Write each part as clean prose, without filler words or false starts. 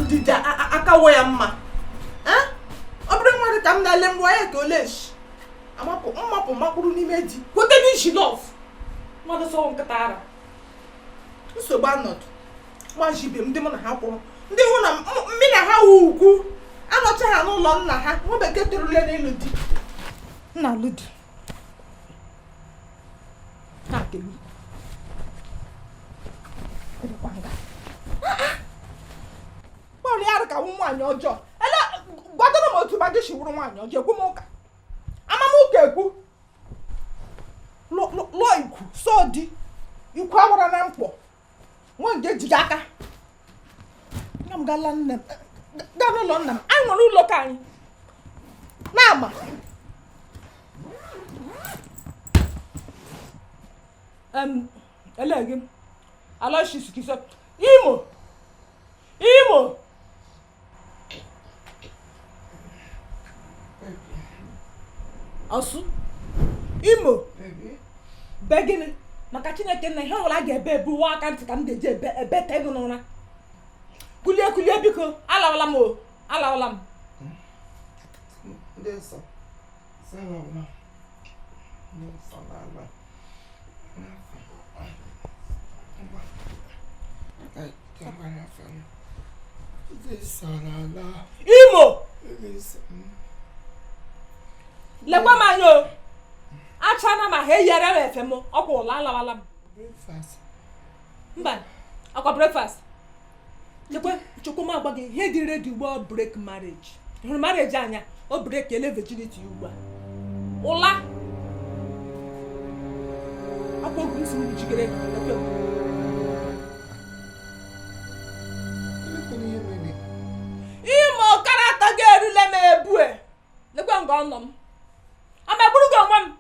did Akawayama. Eh? Obrigado, come na lemwaya college. I'm up on Makuruni Medi. What did she love? Mother saw Katara. So bad not. One she be demon happen. They want a mina how go. I'm not saying no long na ha. What get to learn Ludi? Na Lud. Happy. Well, the other one your job. And what do you want to she wouldn't want your Gumoka? I'm a moke. Loiku, so di. You call an ample. One get Jaka. I'm galan them. Gather on them. I want to look at you. Mama. Elegant. I like she's up. Imo. Also, Imo. Begging. Makachina can I hold like a baby walk and to come to a better than Kulia biko, alawalamo, alawalam. This Imo! Lebamanyo! Achana ma hey yere femo, oko la breakfast. Mba, oko breakfast. Lekwe chukuma gbage he di ready wo break marriage. Her marriage anya, o break ele virginity ugba. Ola. Akwa gusi mu jigere lekwe. Imo karata geru le me ebue. Lekwe ngo onom. Ama buru go nwam.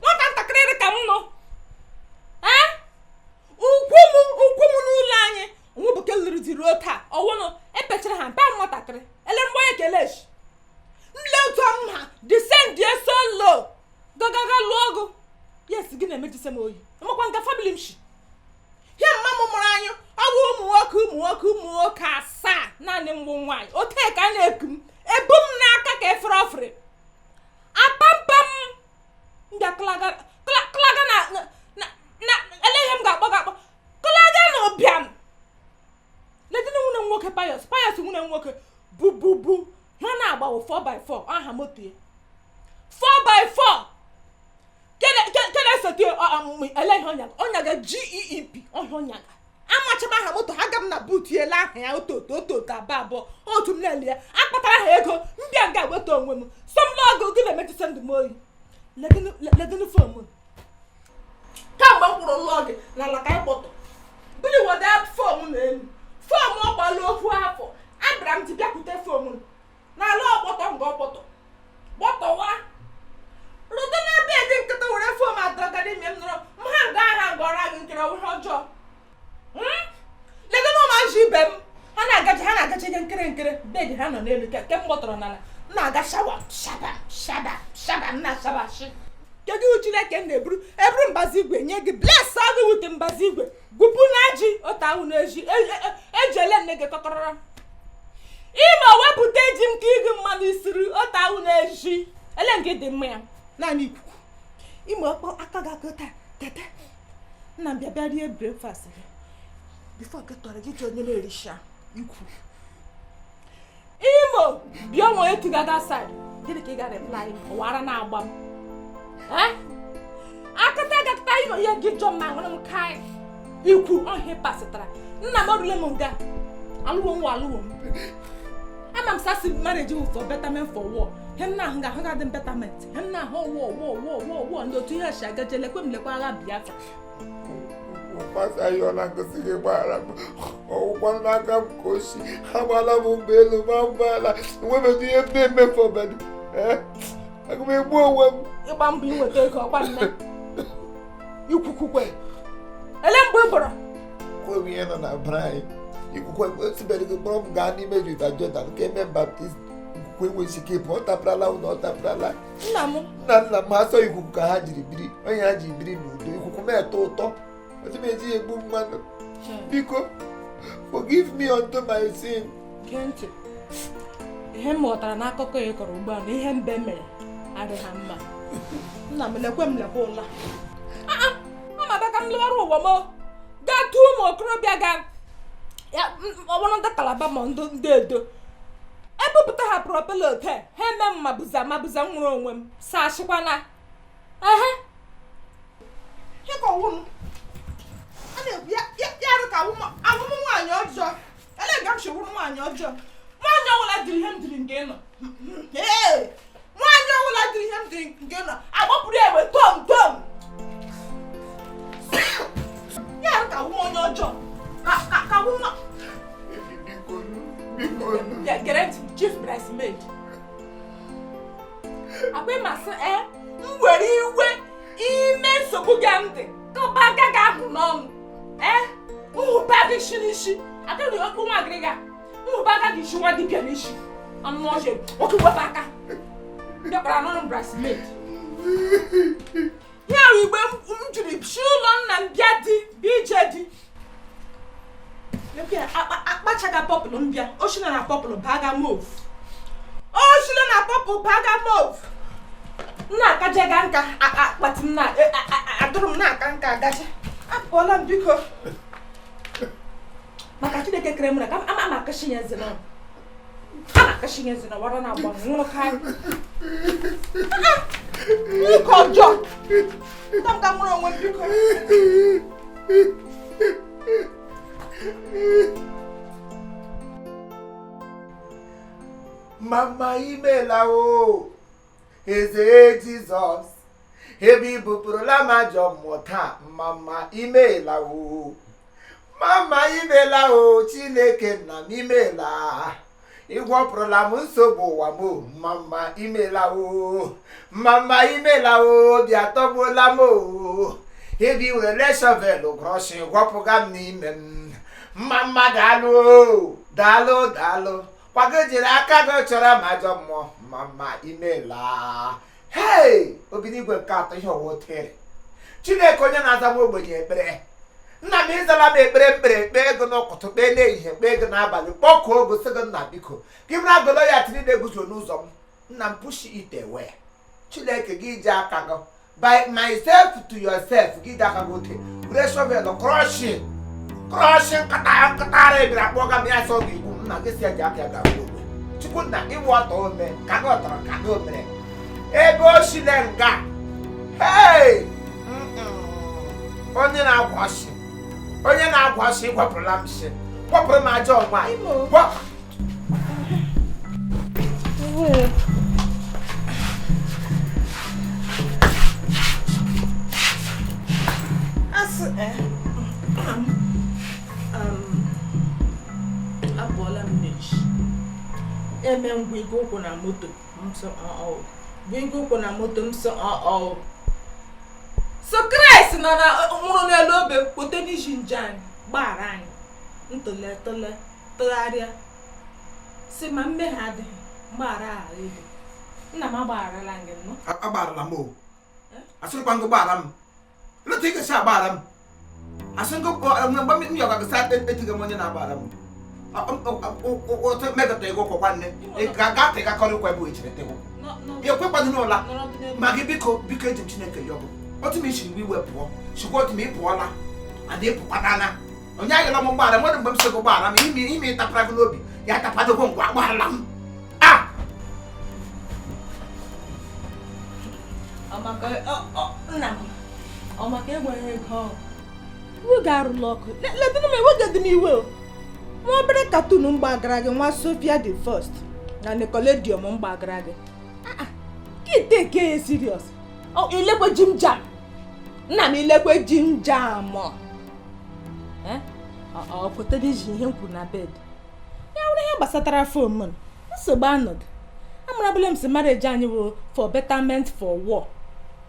Nwata ntakịrị ka m nọ. Ukwu m n'ụlọ anyị. Onwe bụ keliri di ruo taa. Ọwụnụ epechara ha mpa nwatakịrị. Ele mgbe ekeleshi. Nle otu ha descend ye so low. Gagaga lụọ ọgụ. Yes, gị na-emejise m oyi. Amakwa nga family m shi. Ihe mma m mụrụ anyị. Ọ bụ ụmụ nwoke asaa naanị mbụ nwaanyị. Ote ka a na-eku m. Ebu m n'aka ka efere ofere. Apampam. Nda klaga na elehem ga akpọ klaga na obiam ledini nwune nwoke pious nwune nwoke bu ha na agbawo 4x4 aha moto 4x4 kele soti elehem onyaga GEEP onyaga amachaba ha moto ha gam na boot yela aha ya oto ka babo otu m na-ele ya akpatara ha ego mbịa nga weta onwe m somlogo gị na-emetụsa ndụ m oyi ledini phone kamgbe m kwụrụ lụọ gị n'ala ka anyị kpọtọ bili wada fom n'elu fom ọgbalụ okwu afọ abịara m ji bịakwute fom n'ala ọkpọtọ nga ọkpọtọ gbọtọwa rute n'ebe dị nkịta were fom adọga n'ime m nọrọ m ha nga aha nga ọra gị nkiri ọwụhe ọjọọ ledini ụmụazị ibe m ha na-agachi ihe nkiri bedi ha nọ n'elu ke m gbọtọrọ n'ala m na-aga shaba na shabashi kedu Chineke na-eburu mbazi igwe nye gị bless agụ wute mbazi igwe gupu na ji ọtawu na eji ejele nne gị kọkọrọ ime wepụta eji m ka igi mmanụ isiri ọtawu na eji ele nke dị mma ya naanị ikuku ime ọkpọ aka ga-akọta tete nna m bịa rie breakfast gị before gị tọrọ gị ji onye na-erisha ikwu Imo bịa onwe etu gaga side gịnị ka ị ga reply ọwara na-agba m akata ino ya gị jọ ma hụrụ m kai ikwu ọhịa pasịtara nna m ọrụle m nga alụwo m ama m sasi marriage for betterment for war hem na ahụ ga dị betterment hem na ahụ war ndị otu ihe shi agaje lekwe m lekwa agha Biafra pasa yo na ngosi gị gbara m ọgwụkwa n'aka m ka oshi agbala m ụgbọelu ma mgbala nwebedu ihe m na-emefu obodo aga m egbu onwe m ịgba mbọ inweta ego ọkwa nne ikwukwukwe ele mgbe ị bụrụ kwewe ihe nọ na brai ikwukwe osibere gị kpọrọ m gaa n'ime River Jordan ka eme baptizim ikwukwe enweghị ike ịpụ ọ tapụrala ụlọ ọ tapụrala nna m ha sọ ikuku ka ha jiri biri onye ha ji biri n'udo ikuku m eto ụtọ ozi m eji egbu mmanụ biko forgive me unto my sin gee ntị ihe m ghọtara n'akụkọ ya kọrọ ugbu a na ihe mbe mere adịghị mma. Nna m lekwe ụla ama bịa ka m lụwara ụwa m gaa tụọ ụmụ okorobịa ga ọbụrụ ndị Kalaba ma ndị Edo ebupụta ha propela ote ha eme m mabụza nwụrụ onwe m sashịkwana ehe ihe ka ọwụ a na-ekwu ya arụ ka awụmụ nwaanyị ọjọọ elega m chewụrụ nwaanyị ọjọọ nwaanyị ọbụla dịrị ihe m dịrị nke nọ nwaanyị ọbụla dịrị ihe m dịrị nke nọ agbapụrụ egbe tom ya arụ ka awụmụ onye ọjọọ ka awụmụ Gerent chief bridesmaid akwa ịmasị m were iwe ime nsogbu gị ntị tụba aka gị ahụ n'ọnụ nhụba gị isi n'isi akịrị okwu nwa agịrịga nhụba aka gị isi nwa dibịa n'isi ọnụ ọjọọ oke wepụ aka bịakwara n'ọnụ bridesmaid ya ahụ igbe m jiri si ụlọ nna m bịa di bịa ije di akpachaga pọpụlụ mbịa oshina na pọpụlụ baga move nna akajaga nka akpati m na adụrụ m na-aka nka agacha apụọla m biko maka Chineke kere m na ka ama akashinye zina wara na agba nwụrụ karị ike ọjọọ ka nwụrụ onwe m biko Mama imela o eze Jizọs ebe ibupụrụla m ajọ mmụta. Mama imela o Chineke nna m imela ịgwọpụrụla m nsogbu ụwa m. Mama imela o bịa tọgbuola m o ebe iwere shovel grọshi gwọpụga m n'ime m. Mama daalụ kwago jiri aka gị chọrọ m ajọ mmụọ. Mama imela obinigwe nke atọ ihe ọwa otere Chineke onye na-aza nwa ogbenye ekpere. Nna m ịzala m ekpere kpee ego n'ụtụtụ kpee n'ehihie kpee ego n'abalị kpọkuo ogo sị gị nna biko gị bụrụ agolo ya tinide guzo n'ụzọ m. Nna m push it away. Chineke gị ji aka gị by myself to yourself gị ji aka gị ote were shovel crushing nkata ara ebere akpọga m ya sọ gị igbu nna gị si eji aka ya ga-abụ ogbe Chukwu nna ịwụ ọtọ ome ka gị ọtọrọ ka gị omere ebe o shile nga onye na-agwa ọchị gwapụrụla m shi gwapụrụ m ajọ nwaanyị abụọla m n'echi eme ngwa ego ụkwụ na moto m so Kraịst nọ na nwụrụ n'elu obe kpote n'isi nje anyị gbaghara anyị ntole tụgharịa si ma mmehie adịghị mgbaghara ego. Nna m agbagharala gị nnọọ. Agbarala m o asịrịkwa ngụ gbaghara m leta ị ga-esi agbaghara m asị ngụ mgbe m yọga gị sa etighị m onye na-agbaghara m otu megata ego kwakwa nne ga tegakọrịkwa ebe echere tego ekwekwadị n'ụla ma gị biko eji m Chineke yọbụ otu m isi mgbe iwe pụọ chikwa otu m ị pụọla adị ịpụkwadana onye anyela m mgbaghara nwere mgbe m sị gị gbaghara m ime ịtapara gị n'obi ya tapadogo ngwa agbaghara m ọ maka enwere ego iwe ga-arụla ọkụ ledịna m enweghị m iwe nwa obere katun mgbagara gị nwa Sofia the First na Nickelodeon mgbagara gị kite ke ya serious ilekwe jim jam nna m ilekwe jim jam foto dị ji ihe m kwuru na bed ya nwere ihe gbasatara fon m nsogbu anọdụ amarabụla m si marriage anyị bụ for betterment for war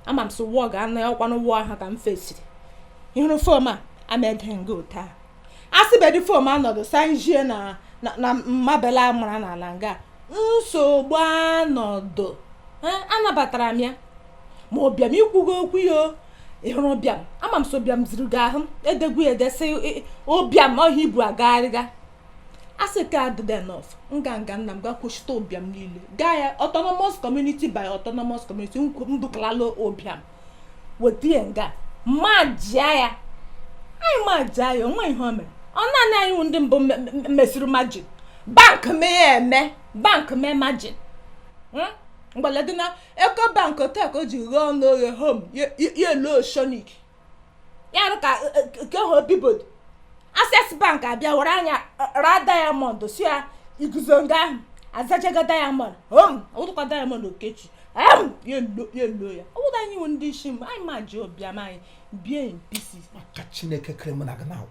ama m so war ga-anọ ya ọkwanụ war ahụ ka m fesiri ihụrụ fom a amede nga taa asịbedi fom anọdụ sanjie na mmabela amara n'ala nga nsogbu anọdụ anabatara m ya ma ọbịam ikwugo okwu ya ịhụrụ ọbịam ama m so ọbịam ziri gị ahụ edegwu edesị ọbịam ọhịa ibu agagharịga asị ka adịd enough nganga nna m ga-akwụchite ụbịam niile gaa ya autonomous community by autonomous community ndụkalala ụbịam wetie nga majia ya anyị majia ya onwe ihe o mere ọ naanị anyị ndị mbụ mesịrị majin bank mee ya eme bank mee majin mgbele dị na Eco Bank tek o ji ghọọ n'oghe home ya elo Sonic ya ka ke ho bibod Access Bank abịa were anya ra diamond si ya iguzo nga ahụ azachaga diamond ụtụkwa diamond okechi ya elo ya ọwụda anyị ndị isi m anyị ma ji obiam anyị bie in pieces maka Chineke kere m na gị now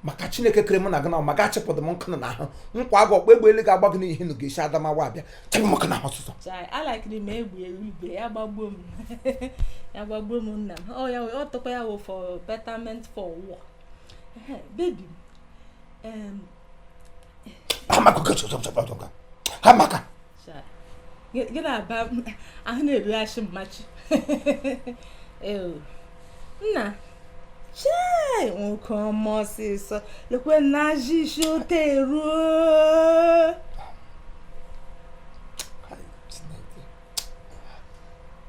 maka Chineke kere m na gị now maka achịpụrụ m nkụ na ahụ nkwa agụ ọkpa egbe elu ga-agba gị n'ihe na ga-esi Adamawa abịa chebe m nkụ na ahụ ọsụsọ alakiri m egwu igwe ya gbagbuo m ya gbagbuo m nna m ọ tụkwa ya wụ for betterment for war baby Hamaka gị na-aba ahụ na-erughachi mmachi nna chee nwoke ọma ọsịsọ lekwe na ajị isi ote eruo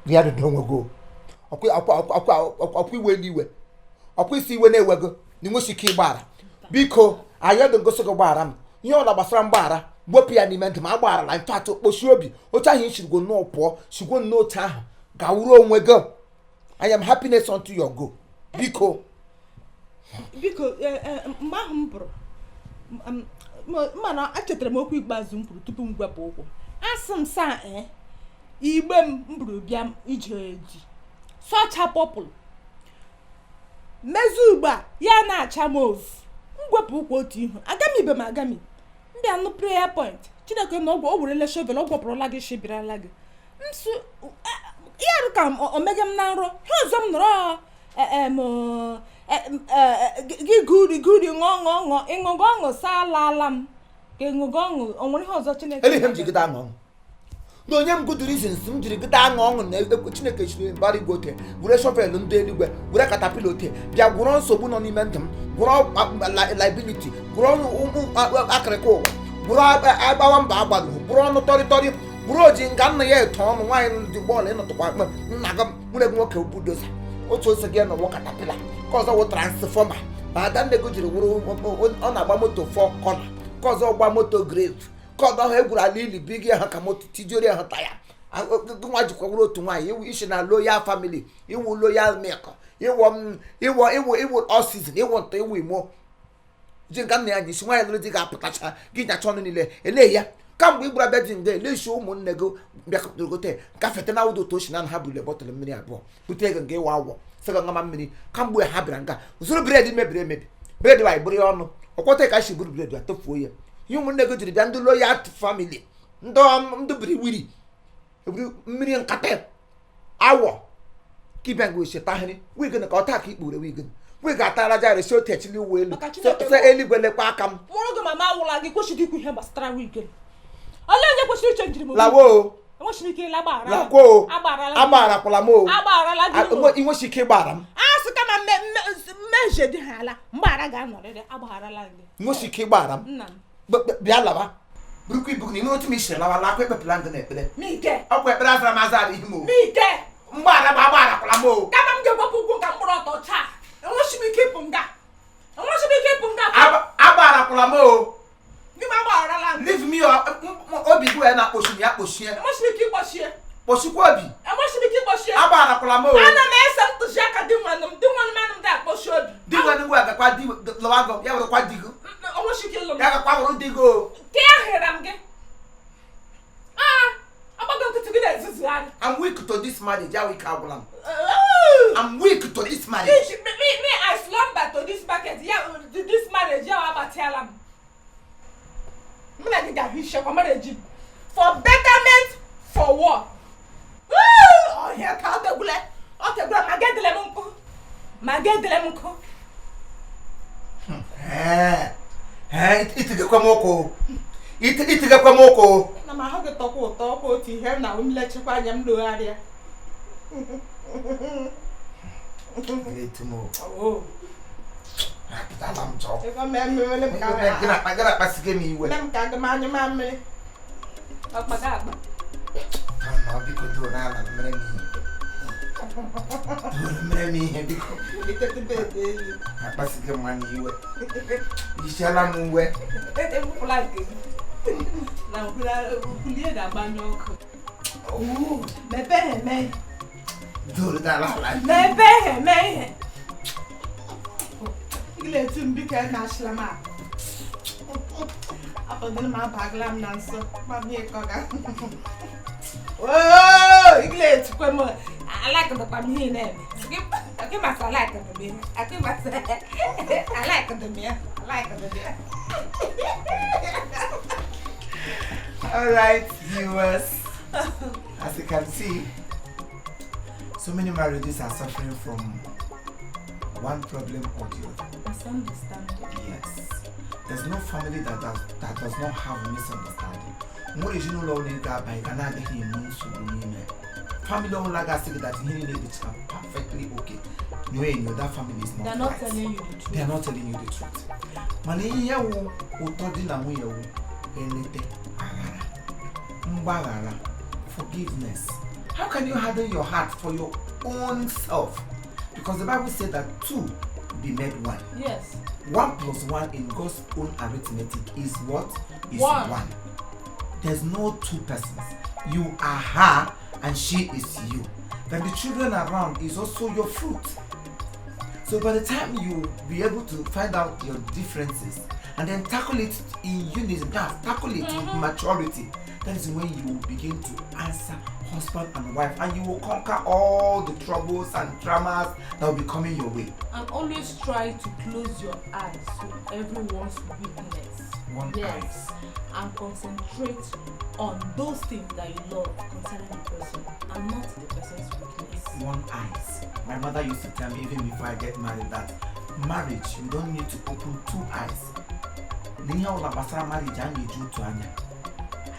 ya dị onwego ọkwa iwe n'iwe ọkwa isi iwe na-ewego na inwechi ike ịgbara biko anyị dị ngosi gị gbaghara m ihe ọ na-gbasara mgbaghara gbopụ ya n'ime ntị ma a gbaghara la ntụatụ kpochie obi otu ahụ ichirigwo nnọọ pụọ chigwo n'otu ahụ gawuru onwe gị I am happiness unto your go biko mgbe ahụ m pụrụ mana echetara m okwu ikpeazụ m kwuru tupu m gwepụ ụkwụ asị m saa igbe m buru bịa ije eji sọcha pọpụlụ mezu ugbu a ya na-acha m ovu ngwepụ ụkwụ otu ihu agami ibe m agami mbịa nụ prayer point Chineke na ọgwụ o werele shovel ọ gwọpụrụla gị shibirala gị nsu ya rụ ka omege m na nrọ ha ọzọ m nọrọ gị guri ṅụṅụ ịṅụgo ọṅụ saalaala m ka ịṅụgo ọṅụ o nwere ihe ọzọ Chineke ele ihe m ji gịda aṅụ ọṅụ na onye m good reasons m jiri gịda aṅụ ọṅụ na ekwe Chineke chiri mbara igwe ote were shovel ndị eluigwe were katapila ote bịa gwụrọ nsogbu nọ n'ime ndụ m gwụrọ liability gwụrọ akịrịka ụwa gwụrọ agbawa mba agbalụ gwụrọ ọnụ tọrịtọrị gwụrụ oji nga nna ya eto ọnụ nwaanyị ndị bọọlụ ịnọtụkwa nna gị nwere gị nwoke budoza otu ose gị nọwọ katapila ka ọzọ wụ transfọma ma ada nne gị jiri wụrụ ọ na-agba moto 4 kọna ka ọzọ gba moto grave ka ọdọ ahụ egwuru ala ili bi gị ha ka moto tijori ha taya nwa jikwa wụrụ otu nwaanyị iwu isi na loyal family iwu loyal milk iwu all season iwu ntọ iwu imo ji nga nna ya nyisi nwaanyị lụrụ di ga-apụtacha gị nyacha ọnụ niile ele ya kamgbe igburu abịa dị nga eleshi ụmụnne gị bịakọtaragote gafete na ụdọ otu ochi na ha bụrụ bọtụlụ mmiri abụọ bute ego nga ịwa awọ sịga ngama mmiri kamgbe ha bịara nga zụrụ bred mebiri emebi bred wa igburu ya ọnụ ọkwọta ka shi buru bred ya tofuo ya ihe ụmụnne gị jiri bịa ndị loyal family ndị biri wiri eburu mmiri nkata awọ ka ịbịa nga oche tahịrị wigin ka ọ taa ka ikpure wigin wig atara jare si otechili uwe elu se eluigwe lekwa aka m nwụrụ gị mama awụla gị kwesịrị ikwu ihe gbasara wigin ole onye kwesịrị iche njiri m lawo enweghị ike ịla gbaghara lakwo agbarakwala m o inwechi ike ịgbara m asị kama mmejie dị ha ala mgbaghara ga-anọrịrị agbagharala gị inwechi ike ịgbara m nna m bịa lawa burukwu ibu na ime otu m isiri lawa lakwa ekpepụla ngị na ekpere mike ọkwa ekpere azara m azara ihe m o mike mgbaghara m agbarakwala m o kama m ga-egbapụ ụkwụ ka mkpụrụ ọtọ taa enweghị m ike ịpụ nga agbarakwala m o gị ma agbagharala m leave me obi gị wee na-akpochi m ya kpochie enweghị m ike ịkpọchie kpochikwa obi enweghị m ike ịkpọchie agbarakwala m o ana m ese ntụziaka dị nwanne m ga-akpọchi obi di nwanne m agakwa di lọwago ya werekwa di gị enweghị ike ịlụ m ya gakwa wụrụ di gị o ka ya hịra m gị agbago nkịtị gị na-ezuzugharị I'm weak to this marriage ya wike agwụla m I'm weak to this marriage me I slumber to this market this marriage ya abatiala m m na gị ga-ahụ ishekwa marriage for betterment for war ọhịa ka ọ tegwule ma ga-edele m nkụ itigekwa m ụkwụ na m ahụ gị tọkwa ụtọ ọkwa otu ihe m na m lechekwa anya m logharịa Salam chop. If I'm going to Get up, me. Let me come to my mammy. Up my God. I'll be good to an enemy. I pass the money you shall have wet. Now, who did that banjo? Oh, Me. do that. Me. You let him be a national map. Up on the map, I glam dancer. Mammy, oh, you let to come on. I like the family name. I give myself like the beer. I give myself I like the beer. I like the beer. Alright, viewers. As you can see, so many marriages are suffering from one problem or the other. Misunderstanding. Yes. There's no family that does not have misunderstanding. More is no law by Canada family don't like us that he is perfectly okay. No, that family is not. They're not right. telling you the truth. They are not telling you the truth. Mani ya wo utodi na mu ya wo elete agara. Forgiveness. How can you harden your heart for your own self? Because the Bible said that two be made one. Yes. 1 plus 1 in God's own arithmetic is what? Is one. There's no two persons. You are her and she is you. Then the children around is also your fruit. So by the time you be able to find out your differences and then tackle it in unison, tackle it with maturity, that is when you will begin to answer husband and wife, and you will conquer all the troubles and dramas that will be coming your way. And always try to close your eyes to everyone's weakness. Eyes. And concentrate on those things that you love concerning the person and not the person's weakness. One eyes. My mother used to tell me even before I get married that marriage, you don't need to open two eyes.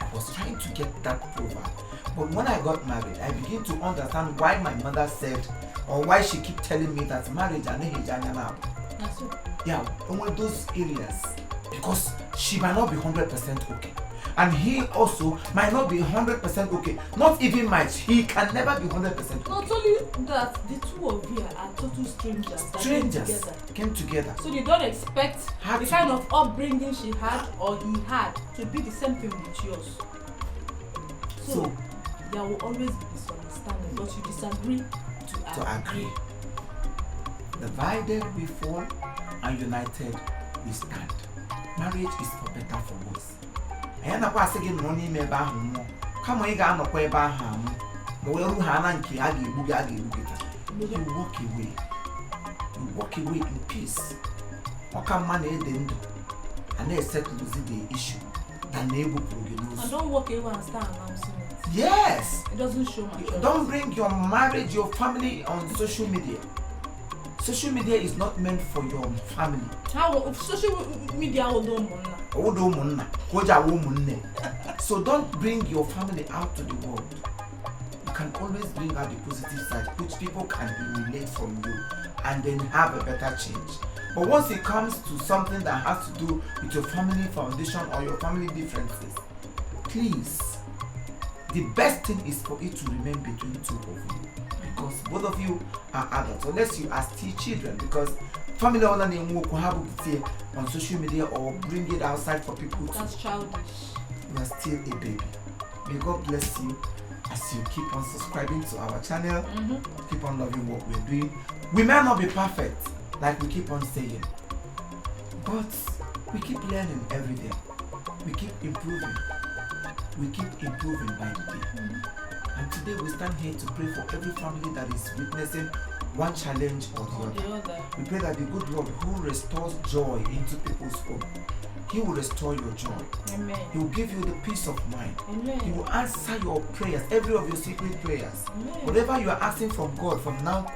I was trying to get that proverb. But when I got married, I began to understand why my mother said, or why she keep telling me that marriage and yeah, only those areas. Because she might not be 100% okay. And he also might not be 100% okay. Not even much. He can never be 100% okay. Not only that, the two of you are total strangers. Strangers came together. So you don't expect the kind of upbringing she had or he had to be the same thing with yours. So there will always be misunderstanding, but you disagree to agree. Divided we fall and united we stand. Marriage is for better, for worse. I am not passing money, me bahumo. Come on, you got no way baham. No, Hananki, you walk away. You walk away in peace. What can money then do? And they settle the issue. Than able to lose. And don't walk away and start announcing it. Yes. It doesn't show much. Don't bring your marriage, your family on social media. Social media is not meant for your family. How social media So don't bring your family out to the world. You can always bring out the positive side, which people can emulate from you and then have a better change. But once it comes to something that has to do with your family foundation or your family differences, please, the best thing is for it to remain between two of you. Because both of you are adults, unless you are still children, because family on social media or bring it outside for people to. That's childish. You are still a baby. May God bless you as you keep on subscribing to our channel, keep on loving what we're doing. We may not be perfect, like we keep on saying, but we keep learning every day. We keep improving. We keep improving by the day. And today we stand here to pray for every family that is witnessing one challenge or the other. We pray that the good Lord who restores joy into people's home, He will restore your joy. Amen. He will give you the peace of mind. Amen. He will answer your prayers, every of your secret prayers. Amen. Whatever you are asking from God from now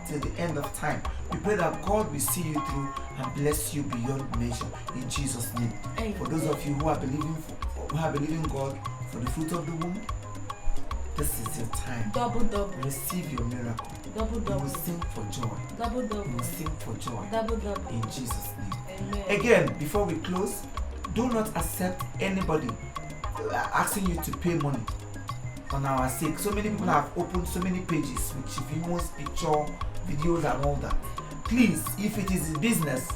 till the end of time, we pray that God will see you through and bless you beyond measure in Jesus' name. Amen. For those of you who are believing God for the fruit of the womb, this is your time. Double. Receive your miracle. Double. You will sing for joy. Double. You will sing for joy. Double. In Jesus' name. Amen. Again, before we close, do not accept anybody asking you to pay money on our sake. So many people have opened so many pages with Chiefimo's picture, videos and all that. Please, if it is a business,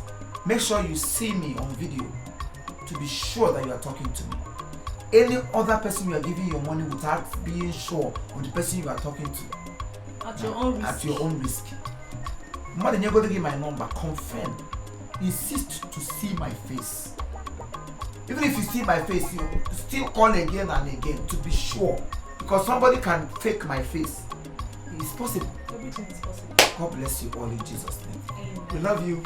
make sure you see me on video to be sure that you are talking to me. Any other person you are giving your money without being sure of the person you are talking to, at your own risk. At your own risk. More than you're going to give my number, confirm. Insist to see my face. Even if you see my face, you still call again and again to be sure. Because somebody can fake my face. It's possible. Everything is possible. God bless you all in Jesus' name. Amen. We love you.